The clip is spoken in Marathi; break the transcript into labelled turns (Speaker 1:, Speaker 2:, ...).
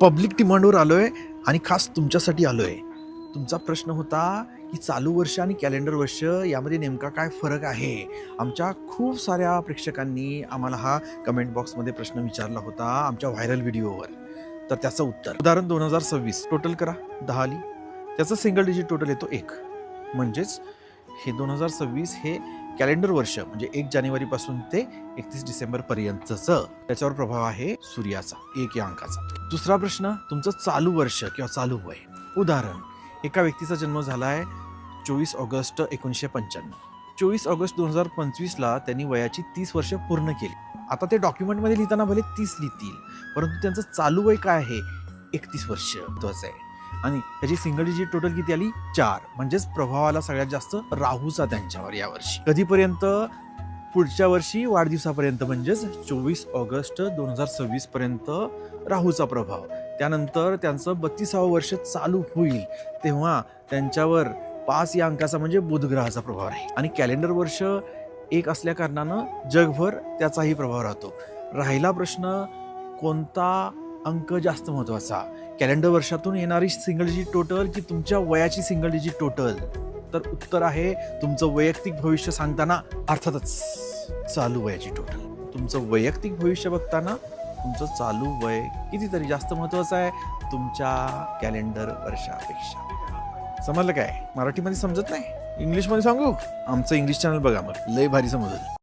Speaker 1: पब्लिक डिमांडवर आलोय आणि खास तुमच्यासाठी आलोय. तुमचा प्रश्न होता की चालू वर्ष आणि कॅलेंडर वर्ष यामध्ये नेमका काय फरक आहे. आमच्या खूप साऱ्या प्रेक्षकांनी आम्हाला हा कमेंट बॉक्समध्ये प्रश्न विचारला होता आमच्या व्हायरल व्हिडिओवर. तर त्याचं उत्तर उदाहरण 2026 टोटल करा 10 आली, त्याचं सिंगल डिजिट टोटल येतो 1. म्हणजेच हे 2026 हे कॅलेंडर वर्ष म्हणजे 1 जानेवारीपासून ते 31 डिसेंबर पर्यंतचं त्याच्यावर प्रभाव आहे सूर्याचा 1 या अंकाचा. दुसरा प्रश्न तुमचं चालू वर्ष किंवा चालू वय. उदाहरण एका व्यक्तीचा जन्म झालाय 24 ऑगस्ट 1995. 24 ऑगस्ट 2025ला त्यांनी वयाची 30 वर्ष पूर्ण केली. आता ते डॉक्युमेंटमध्ये लिहिताना भले 30 लिहितील, परंतु त्यांचं चालू वय काय आहे 31 वर्ष महत्वाचं आहे. आणि त्याची सिंगल डिजिट टोटल किती आली 4. म्हणजेच प्रभाव आला सगळ्यात जास्त राहूचा त्यांच्यावर यावर्षी. कधीपर्यंत पुढच्या वर्षी वाढदिवसापर्यंत म्हणजेच 24 ऑगस्ट 2026 पर्यंत राहूचा प्रभाव. त्यानंतर त्यांचं 32वं वर्ष चालू होईल तेव्हा त्यांच्यावर 5 या अंकाचा म्हणजे बुध ग्रहाचा प्रभाव आहे. आणि कॅलेंडर वर्ष 1 असल्या कारणानं जगभर त्याचाही प्रभाव राहतो. राहिला प्रश्न कोणता अंक जास्त महत्वाचा, कॅलेंडर वर्षातून येणारी सिंगल डिजिट टोटल की तुमच्या वयाची सिंगल डिजिट टोटल. तर उत्तर आहे तुमचं वैयक्तिक भविष्य सांगताना अर्थातच चालू वयाची टोटल. तुमचं वैयक्तिक भविष्य बघताना तुमचं चालू वय कितीतरी जास्त महत्वाचं आहे तुमच्या कॅलेंडर वर्षापेक्षा. समजलं काय? मराठीमध्ये समजत नाही, इंग्लिशमध्ये सांगू? आमचं इंग्लिश चॅनल बघा, मग लय भारी समजेल.